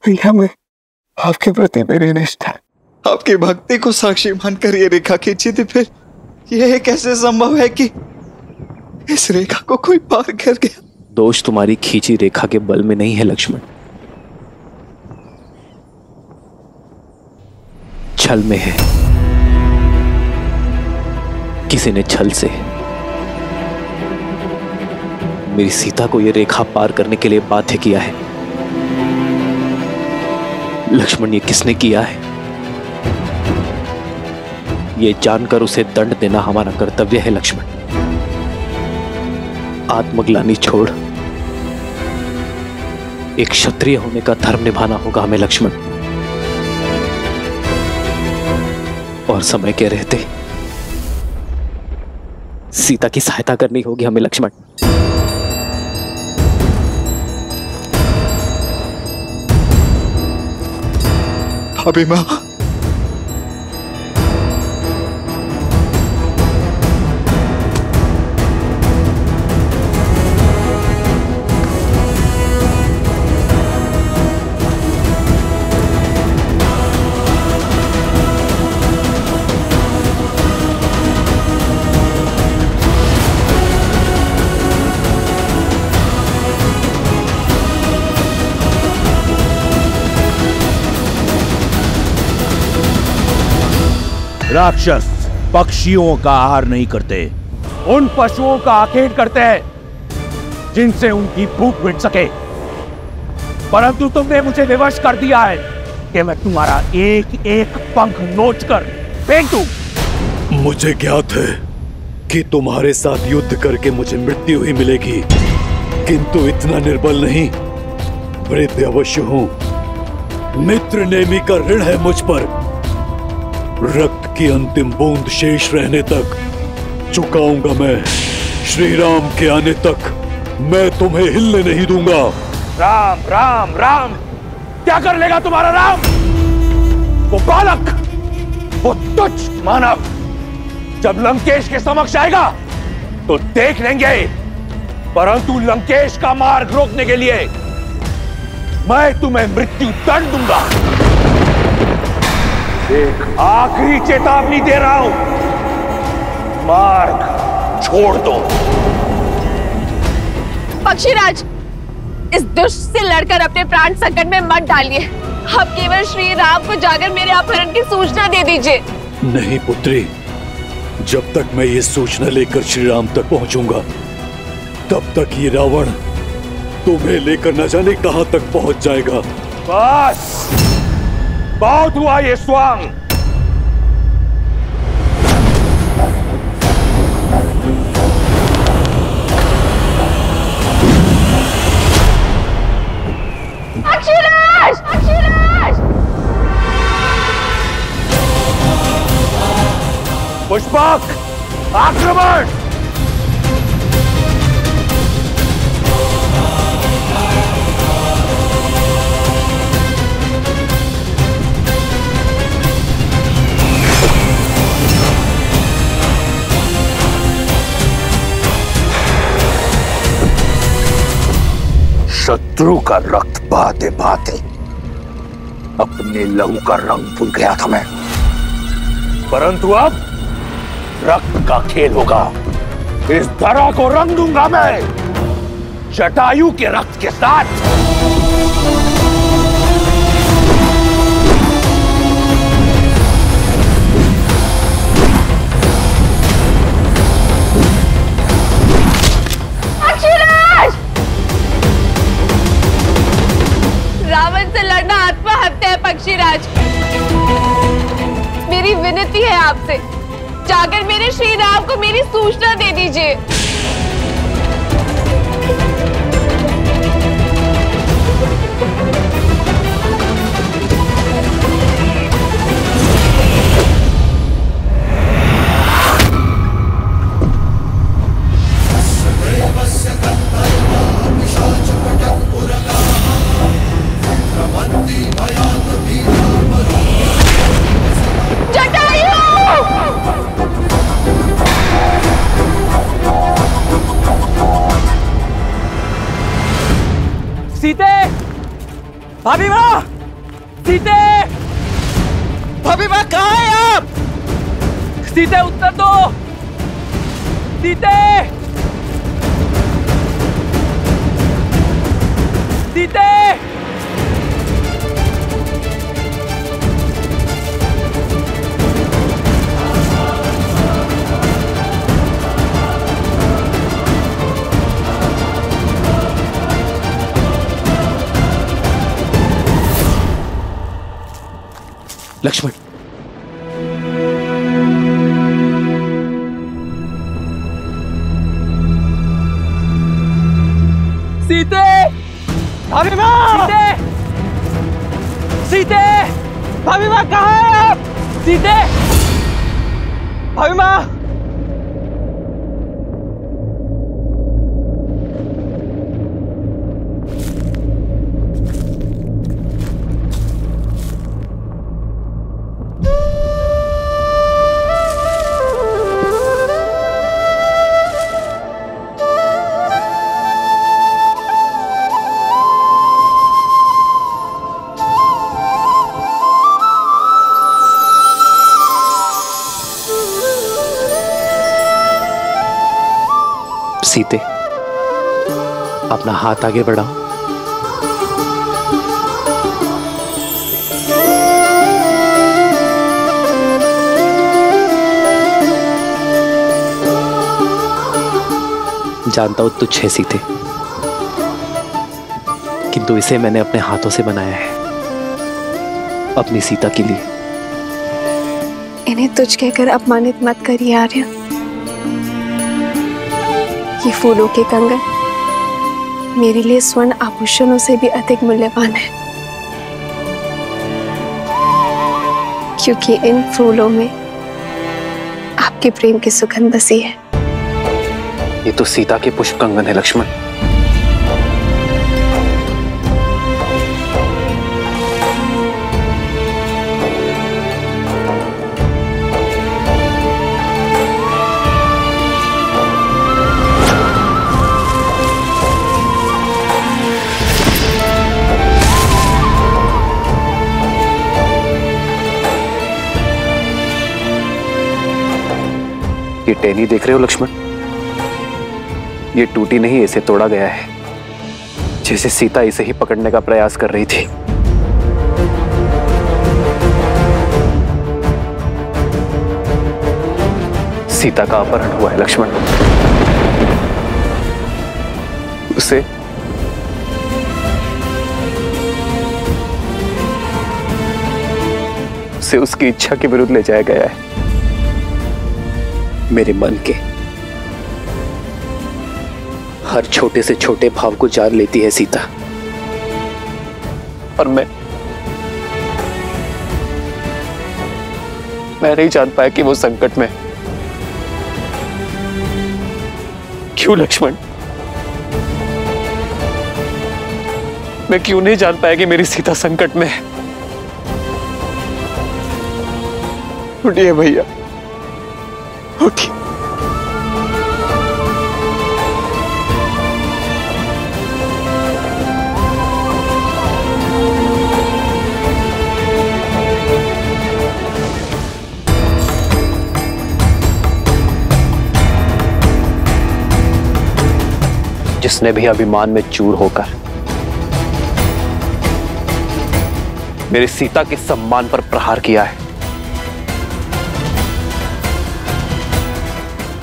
भैया मैं आपके प्रति मेरी निष्ठा, आपकी भक्ति को साक्षी मानकर ये रेखा खींची थी, फिर यह कैसे संभव है कि इस रेखा को कोई पार कर गया? दोष तुम्हारी खींची रेखा के बल में नहीं है लक्ष्मण, छल में है। किसी ने छल से मेरी सीता को यह रेखा पार करने के लिए बाध्य किया है। लक्ष्मण, ये किसने किया है? ये जानकर उसे दंड देना हमारा कर्तव्य है लक्ष्मण। आत्मग्लानि छोड़ एक क्षत्रिय होने का धर्म निभाना होगा हमें लक्ष्मण, और समय के रहते सीता की सहायता करनी होगी हमें लक्ष्मण। अभिमा, राक्षस पक्षियों का आहार नहीं करते, उन पशुओं का आखेट करते हैं जिनसे उनकी भूख मिट सके। परंतु तुमने मुझे विवश कर दिया है कि मैं तुम्हारा एक एक पंख नोच कर फेंक दूं। मुझे ज्ञात है कि तुम्हारे साथ युद्ध करके मुझे मृत्यु ही मिलेगी, किंतु इतना निर्बल नहीं, वृद्ध अवश्य हूं। मित्र नेमी का ऋण है मुझ पर। रक्त की अंतिम बूंद शेष रहने तक चुकाऊंगा मैं। श्री राम के आने तक मैं तुम्हें हिलने नहीं दूंगा। राम राम राम, क्या कर लेगा तुम्हारा राम? वो बालक, वो तुच्छ मानव जब लंकेश के समक्ष आएगा तो देख लेंगे, परंतु लंकेश का मार्ग रोकने के लिए मैं तुम्हें मृत्यु दंड दूंगा। एक आखिरी चेतावनी दे रहा हूं, मार्ग छोड़ दो। पक्षीराज, इस दुष्ट से लड़कर अपने प्राण संकट में मत डालिए। आप केवल श्री राम को जाकर मेरे अपहरण की सूचना दे दीजिए। नहीं पुत्री, जब तक मैं ये सूचना लेकर श्री राम तक पहुंचूंगा तब तक ये रावण तुम्हें लेकर न जाने कहां तक पहुंच जाएगा। बस बहुत हुआ ये स्वांग। पक्षीराज! पक्षीराज! पुष्पक, आक्रमण! शत्रु का रक्त बहाते बहाते अपने लहू का रंग भूल गया था मैं, परंतु अब रक्त का खेल होगा। इस धरा को रंग दूंगा मैं जटायु के रक्त के साथ। रावण से लड़ना आत्महत्या है पक्षीराज। मेरी विनती है आपसे, जाकर मेरे श्री राम को मेरी सूचना दे दीजिए। जटायु! भाभी माँ, सीते, भाभी माँ कहाँ है आप? सीते उत्तर दो, सीते, सीते। लक्ष्मण, सीते, भाभी माँ, सीते, सीते, भाभी माँ कहाँ है आप? सीते, भाभी माँ। सीते, अपना हाथ आगे बढ़ाओ। जानता हूं तुच्छ है सीते, किंतु इसे मैंने अपने हाथों से बनाया है, अपनी सीता के लिए। इन्हें तुझ कहकर अपमानित मत करिए आर्य। ये फूलों के कंगन मेरे लिए स्वर्ण आभूषणों से भी अधिक मूल्यवान है, क्योंकि इन फूलों में आपके प्रेम की सुगंध बसी है। ये तो सीता के पुष्प कंगन है लक्ष्मण। ये टहनी देख रहे हो लक्ष्मण, ये टूटी नहीं, इसे तोड़ा गया है, जैसे सीता इसे ही पकड़ने का प्रयास कर रही थी। सीता का अपहरण हुआ है लक्ष्मण। उसे उसकी इच्छा के विरुद्ध ले जाया गया है। मेरे मन के हर छोटे से छोटे भाव को जान लेती है सीता, और मैं नहीं जान पाया कि वो संकट में। क्यों लक्ष्मण? मैं क्यों नहीं जान पाया कि मेरी सीता संकट में है? उठिए भैया, उठिए। जिसने भी अभिमान में चूर होकर मेरी सीता के सम्मान पर प्रहार किया है,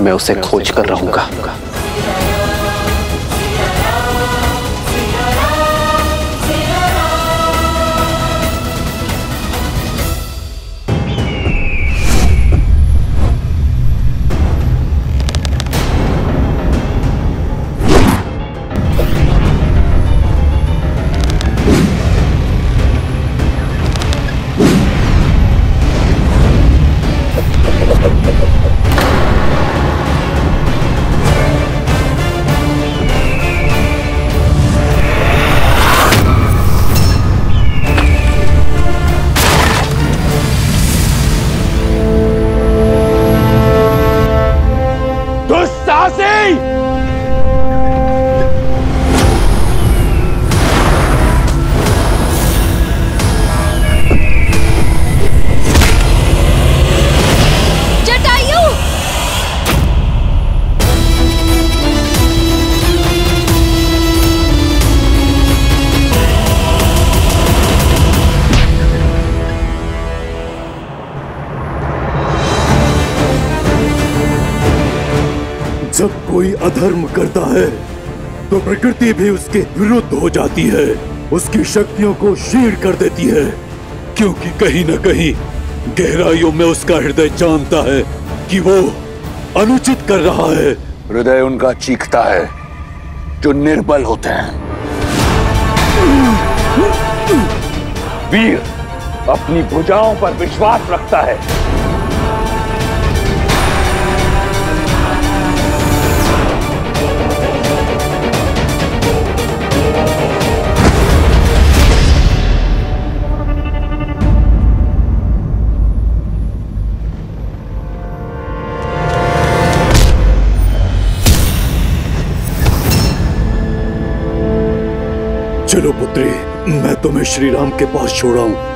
मैं उसे खोज कर रहूंगा। कोई अधर्म करता है तो प्रकृति भी उसके विरुद्ध हो जाती है, उसकी शक्तियों को क्षीण कर देती है, क्योंकि कहीं न कहीं गहराइयों में उसका हृदय जानता है कि वो अनुचित कर रहा है। हृदय उनका चीखता है जो निर्बल होते हैं। वीर अपनी भुजाओं पर विश्वास रखता है। चलो पुत्री, मैं तुम्हें श्री राम के पास छोड़ा हूं।